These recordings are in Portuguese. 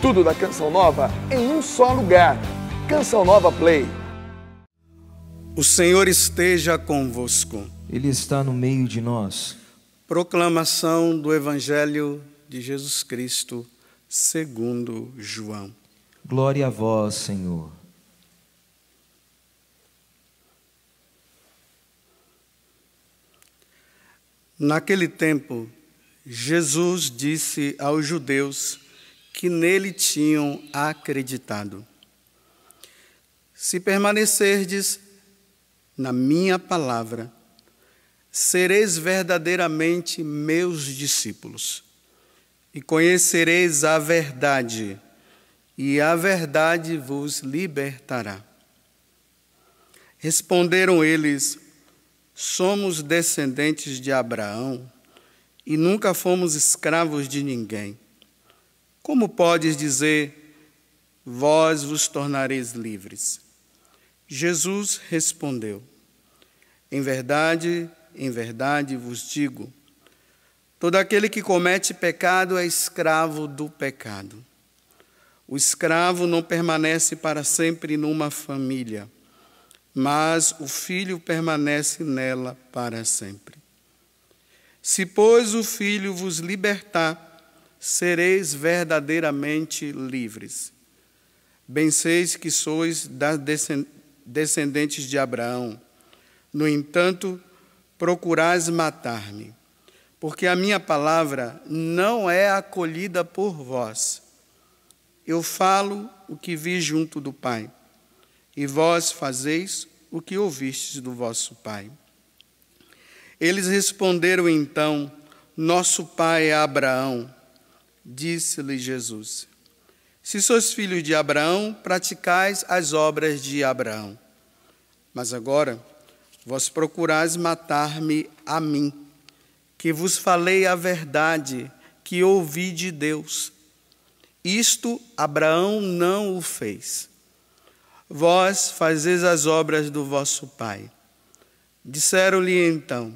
Tudo da Canção Nova em um só lugar. Canção Nova Play. O Senhor esteja convosco. Ele está no meio de nós. Proclamação do Evangelho de Jesus Cristo, segundo João. Glória a vós, Senhor. Naquele tempo, Jesus disse aos judeus que nele tinham acreditado: se permanecerdes na minha palavra, sereis verdadeiramente meus discípulos, e conhecereis a verdade, e a verdade vos libertará. Responderam eles: somos descendentes de Abraão e nunca fomos escravos de ninguém. Como podes dizer, vós vos tornareis livres? Jesus respondeu: em verdade vos digo, todo aquele que comete pecado é escravo do pecado. O escravo não permanece para sempre numa família, mas o filho permanece nela para sempre. Se, pois, o Filho vos libertar, sereis verdadeiramente livres. Bem seis que sois descendentes de Abraão. No entanto, procurais matar-me, porque a minha palavra não é acolhida por vós. Eu falo o que vi junto do Pai, e vós fazeis o que ouvistes do vosso pai. Eles responderam então: nosso pai é Abraão. Disse-lhe Jesus: se sois filhos de Abraão, praticais as obras de Abraão. Mas agora vós procurais matar-me a mim, que vos falei a verdade que ouvi de Deus. Isto Abraão não o fez. Vós fazeis as obras do vosso pai. Disseram-lhe então: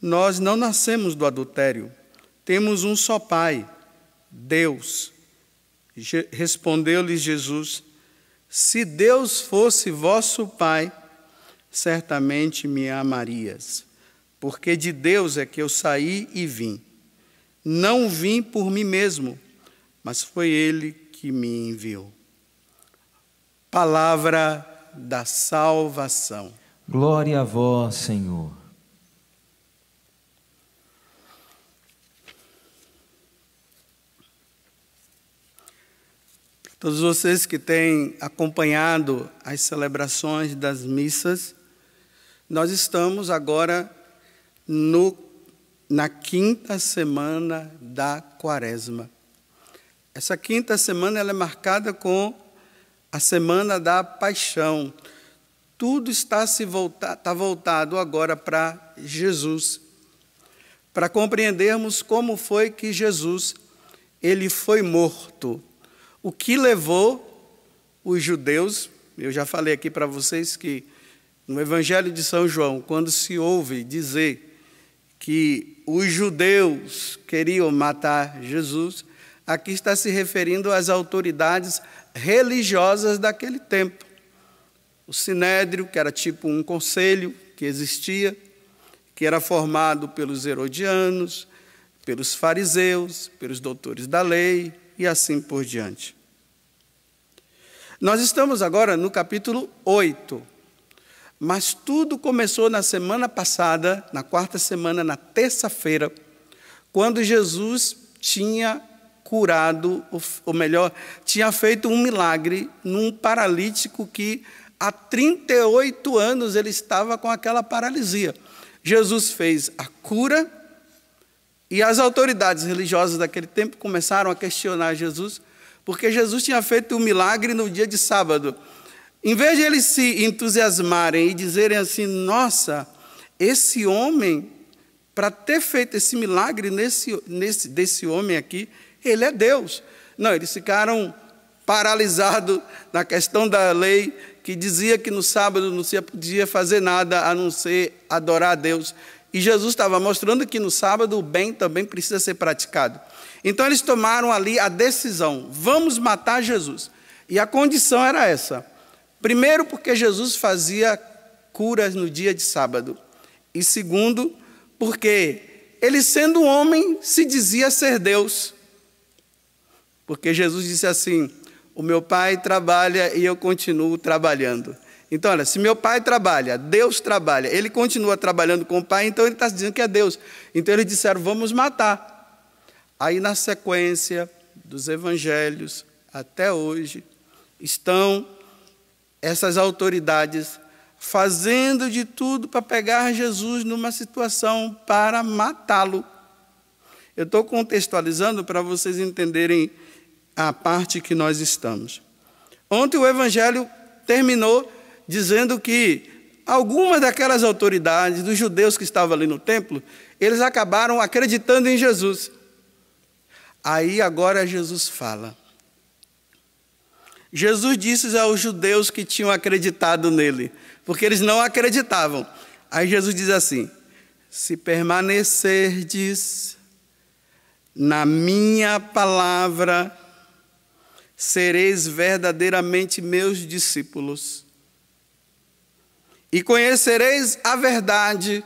nós não nascemos do adultério, temos um só pai, Deus. Respondeu-lhe Jesus: se Deus fosse vosso pai, certamente me amarias, porque de Deus é que eu saí e vim. Não vim por mim mesmo, mas foi Ele que me enviou. Palavra da salvação. Glória a vós, Senhor. Todos vocês que têm acompanhado as celebrações das missas, nós estamos agora na quinta semana da Quaresma. Essa quinta semana ela é marcada com a semana da Paixão. Tudo está voltado agora para Jesus, para compreendermos como foi que Jesus ele foi morto. O que levou os judeus, eu já falei aqui para vocês que no Evangelho de São João, quando se ouve dizer que os judeus queriam matar Jesus, aqui está se referindo às autoridades religiosas daquele tempo. O Sinédrio, que era tipo um conselho que existia, que era formado pelos herodianos, pelos fariseus, pelos doutores da lei, e assim por diante. Nós estamos agora no capítulo 8, mas tudo começou na semana passada, na quarta semana, na terça-feira, quando Jesus tinha curado, ou melhor, tinha feito um milagre num paralítico que há 38 anos ele estava com aquela paralisia. Jesus fez a cura, e as autoridades religiosas daquele tempo começaram a questionar Jesus, porque Jesus tinha feito um milagre no dia de sábado. Em vez de eles se entusiasmarem e dizerem assim: nossa, esse homem, para ter feito esse milagre desse homem aqui, ele é Deus. Não, eles ficaram paralisados na questão da lei, que dizia que no sábado não se podia fazer nada a não ser adorar a Deus. E Jesus estava mostrando que no sábado o bem também precisa ser praticado. Então eles tomaram ali a decisão: vamos matar Jesus. E a condição era essa. Primeiro, porque Jesus fazia curas no dia de sábado. E segundo, porque ele, sendo um homem, se dizia ser Deus. Porque Jesus disse assim: o meu Pai trabalha e eu continuo trabalhando. Então, olha, se meu Pai trabalha, Deus trabalha, ele continua trabalhando com o Pai, então ele está dizendo que é Deus. Então eles disseram: vamos matar. Aí, na sequência dos evangelhos, até hoje, estão essas autoridades fazendo de tudo para pegar Jesus numa situação para matá-lo. Eu estou contextualizando para vocês entenderem a parte que nós estamos. Ontem o evangelho terminou dizendo que algumas daquelas autoridades, dos judeus que estavam ali no templo, eles acabaram acreditando em Jesus. Aí agora Jesus fala. Jesus disse aos judeus que tinham acreditado nele, porque eles não acreditavam. Aí Jesus diz assim: se permanecerdes na minha palavra, sereis verdadeiramente meus discípulos. E conhecereis a verdade,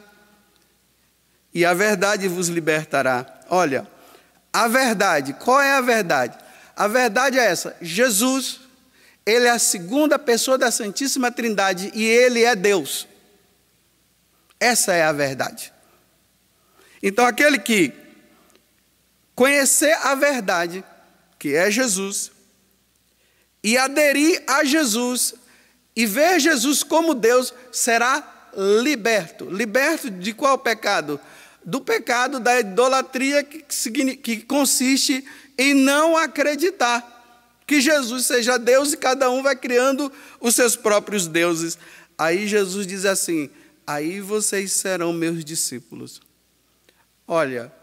e a verdade vos libertará. Olha, a verdade, qual é a verdade? A verdade é essa: Jesus, ele é a segunda pessoa da Santíssima Trindade e ele é Deus. Essa é a verdade. Então, aquele que conhecer a verdade, que é Jesus, e aderir a Jesus, e ver Jesus como Deus, será liberto. Liberto de qual pecado? Do pecado da idolatria, que consiste em não acreditar que Jesus seja Deus e cada um vai criando os seus próprios deuses. Aí Jesus diz assim: aí vocês serão meus discípulos. Olha,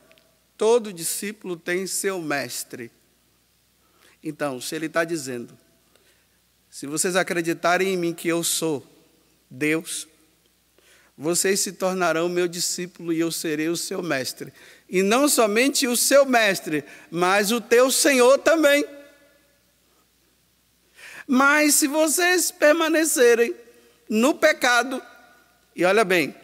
todo discípulo tem seu mestre. Então, se ele está dizendo: se vocês acreditarem em mim que eu sou Deus, vocês se tornarão meu discípulo e eu serei o seu mestre. E não somente o seu mestre, mas o teu Senhor também. Mas se vocês permanecerem no pecado, e olha bem,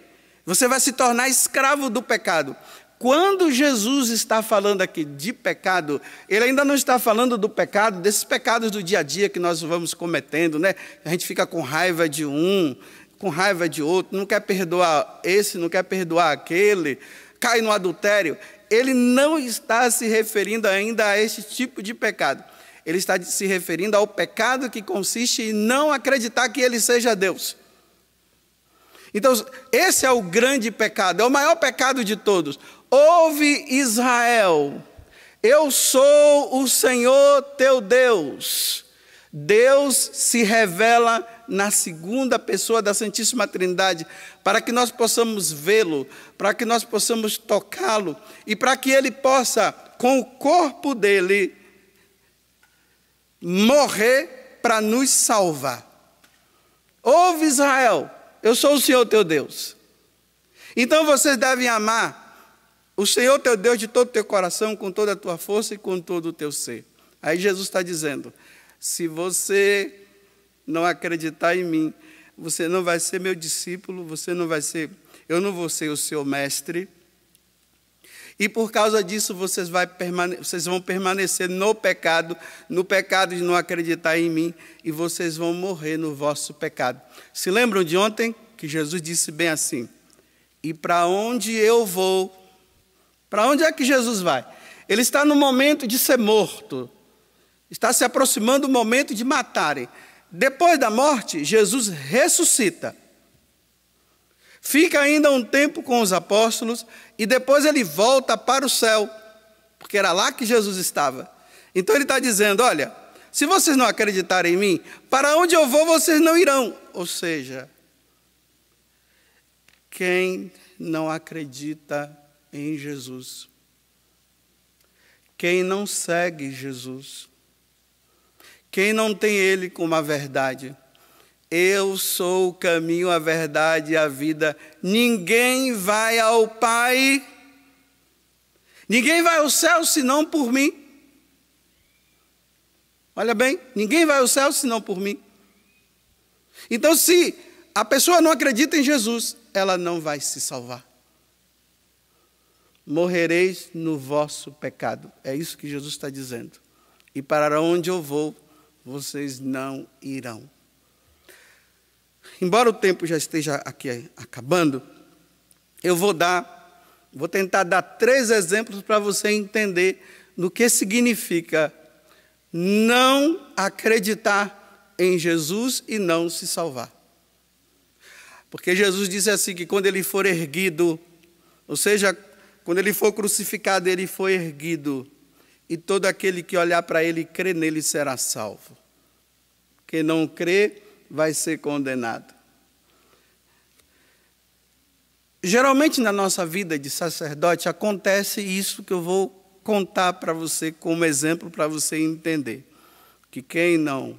você vai se tornar escravo do pecado. Quando Jesus está falando aqui de pecado, ele ainda não está falando do pecado, desses pecados do dia a dia que nós vamos cometendo, né? A gente fica com raiva de um, com raiva de outro, não quer perdoar esse, não quer perdoar aquele, cai no adultério. Ele não está se referindo ainda a esse tipo de pecado. Ele está se referindo ao pecado que consiste em não acreditar que ele seja Deus. Então, esse é o grande pecado, é o maior pecado de todos. Ouve, Israel, eu sou o Senhor teu Deus. Deus se revela na segunda pessoa da Santíssima Trindade, para que nós possamos vê-lo, para que nós possamos tocá-lo, e para que ele possa, com o corpo dele, morrer para nos salvar. Ouve, Israel, eu sou o Senhor teu Deus. Então vocês devem amar o Senhor teu Deus de todo o teu coração, com toda a tua força e com todo o teu ser. Aí Jesus está dizendo: se você não acreditar em mim, você não vai ser meu discípulo, eu não vou ser o seu mestre. E por causa disso vocês vão permanecer no pecado de não acreditar em mim, e vocês vão morrer no vosso pecado. Se lembram de ontem que Jesus disse bem assim: e para onde eu vou? Para onde é que Jesus vai? Ele está no momento de ser morto. Está se aproximando o momento de matarem. Depois da morte, Jesus ressuscita. Fica ainda um tempo com os apóstolos e depois ele volta para o céu, porque era lá que Jesus estava. Então ele está dizendo: olha, se vocês não acreditarem em mim, para onde eu vou vocês não irão. Ou seja, quem não acredita em Jesus, quem não segue Jesus, quem não tem ele como a verdade, eu sou o caminho, a verdade e a vida, ninguém vai ao Pai. Ninguém vai ao céu senão por mim. Olha bem, ninguém vai ao céu senão por mim. Então, se a pessoa não acredita em Jesus, ela não vai se salvar. Morrereis no vosso pecado. É isso que Jesus está dizendo. E para onde eu vou, vocês não irão. Embora o tempo já esteja aqui acabando, eu vou tentar dar 3 exemplos para você entender no que significa não acreditar em Jesus e não se salvar. Porque Jesus disse assim, que quando ele for erguido, ou seja, quando ele for crucificado, ele foi erguido, e todo aquele que olhar para ele e crer nele será salvo. Quem não crê vai ser condenado. Geralmente na nossa vida de sacerdote acontece isso que eu vou contar para você como exemplo para você entender. Que quem não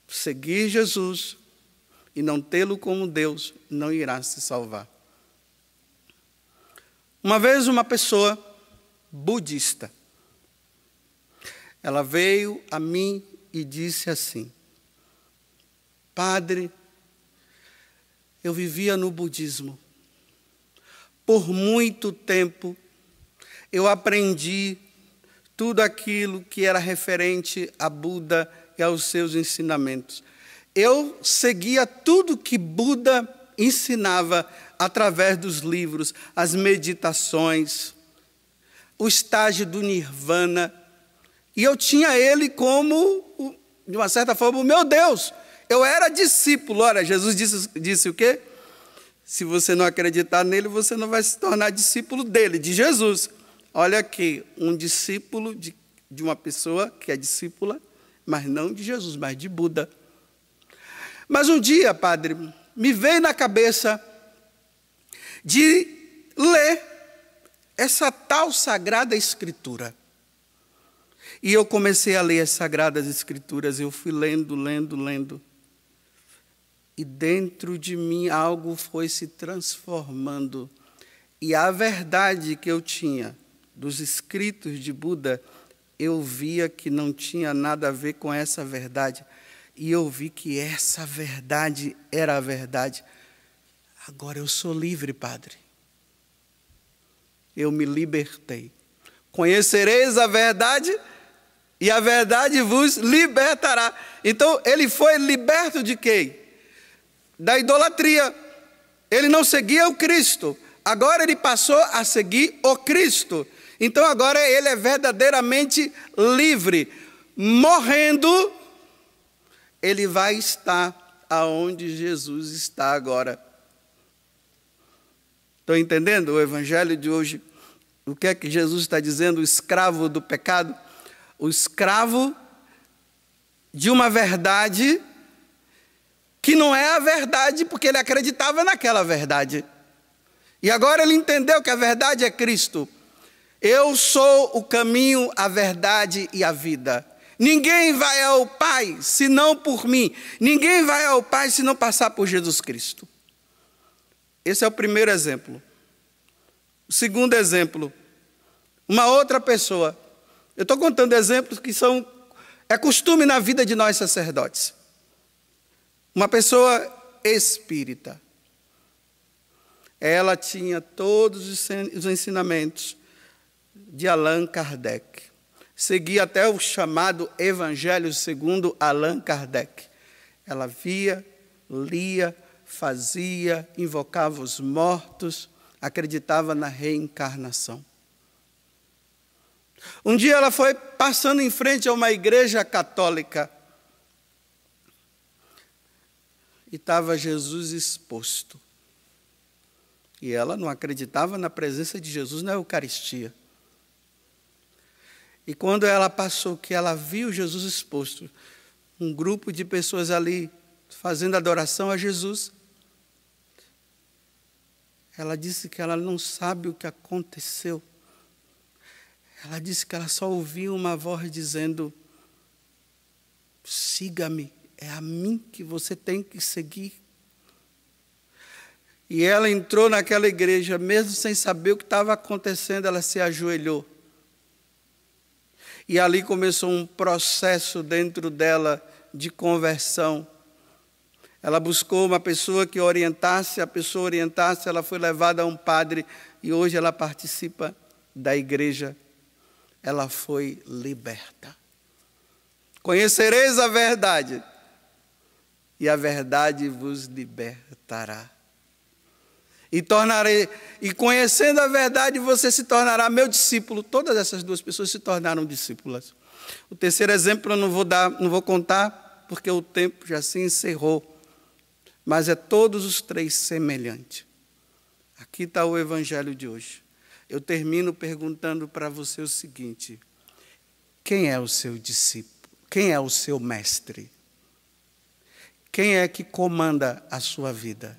seguir Jesus e não tê-lo como Deus, não irá se salvar. Uma vez uma pessoa budista, ela veio a mim e disse assim: Padre, eu vivia no budismo. Por muito tempo, eu aprendi tudo aquilo que era referente a Buda e aos seus ensinamentos. Eu seguia tudo que Buda ensinava através dos livros, as meditações, o estágio do Nirvana. E eu tinha ele como, de uma certa forma, o meu Deus. Eu era discípulo. Ora, Jesus disse o quê? Se você não acreditar nele, você não vai se tornar discípulo dele, de Jesus. Olha aqui, um discípulo de uma pessoa que é discípula, mas não de Jesus, mas de Buda. Mas um dia, padre, me veio na cabeça de ler essa tal Sagrada Escritura. E eu comecei a ler as Sagradas Escrituras, eu fui lendo. E dentro de mim algo foi se transformando. E a verdade que eu tinha dos escritos de Buda, eu via que não tinha nada a ver com essa verdade. E eu vi que essa verdade era a verdade. Agora eu sou livre, padre. Eu me libertei. Conhecereis a verdade e a verdade vos libertará. Então ele foi liberto de quê? Da idolatria. Ele não seguia o Cristo. Agora ele passou a seguir o Cristo. Então agora ele é verdadeiramente livre. Morrendo, ele vai estar aonde Jesus está agora. Estão entendendo o evangelho de hoje? O que é que Jesus está dizendo? O escravo do pecado. O escravo de uma verdade que não é a verdade, porque ele acreditava naquela verdade. E agora ele entendeu que a verdade é Cristo. Eu sou o caminho, a verdade e a vida. Ninguém vai ao Pai senão por mim. Ninguém vai ao Pai se não passar por Jesus Cristo. Esse é o primeiro exemplo. O segundo exemplo, uma outra pessoa. Eu estou contando exemplos que é costume na vida de nós sacerdotes. Uma pessoa espírita. Ela tinha todos os ensinamentos de Allan Kardec. Seguia até o chamado Evangelho segundo Allan Kardec. Ela via, lia, fazia, invocava os mortos, acreditava na reencarnação. Um dia ela foi passando em frente a uma igreja católica e estava Jesus exposto. E ela não acreditava na presença de Jesus na Eucaristia. E quando ela passou, que ela viu Jesus exposto, um grupo de pessoas ali fazendo adoração a Jesus, ela disse que ela não sabe o que aconteceu. Ela disse que ela só ouviu uma voz dizendo: siga-me, é a mim que você tem que seguir. E ela entrou naquela igreja, mesmo sem saber o que estava acontecendo, ela se ajoelhou. E ali começou um processo dentro dela de conversão. Ela buscou uma pessoa que orientasse, a pessoa orientasse, ela foi levada a um padre e hoje ela participa da igreja. Ela foi liberta. Conhecereis a verdade e a verdade vos libertará. E conhecendo a verdade, você se tornará meu discípulo. Todas essas duas pessoas se tornaram discípulas. O terceiro exemplo eu não vou contar, porque o tempo já se encerrou. Mas é todos os três semelhante. Aqui está o evangelho de hoje. Eu termino perguntando para você o seguinte: quem é o seu discípulo? Quem é o seu mestre? Quem é que comanda a sua vida?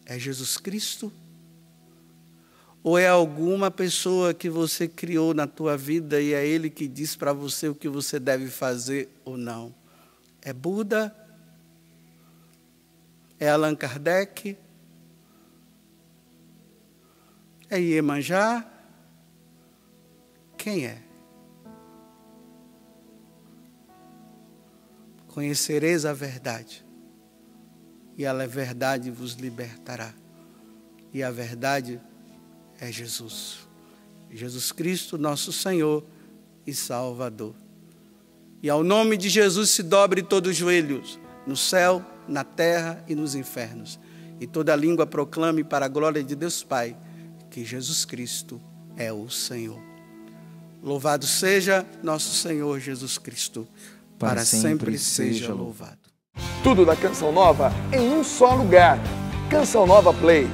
É Jesus Cristo? Ou é alguma pessoa que você criou na tua vida e é Ele que diz para você o que você deve fazer ou não? É Buda? É Allan Kardec? É Iemanjá? Quem é? Conhecereis a verdade, e a verdade vos libertará. E a verdade é Jesus. Jesus Cristo, nosso Senhor e Salvador. E ao nome de Jesus se dobre todos os joelhos, no céu, na terra e nos infernos. E toda língua proclame para a glória de Deus Pai, que Jesus Cristo é o Senhor. Louvado seja nosso Senhor Jesus Cristo. Para sempre seja louvado. Tudo da Canção Nova em um só lugar. Canção Nova Play.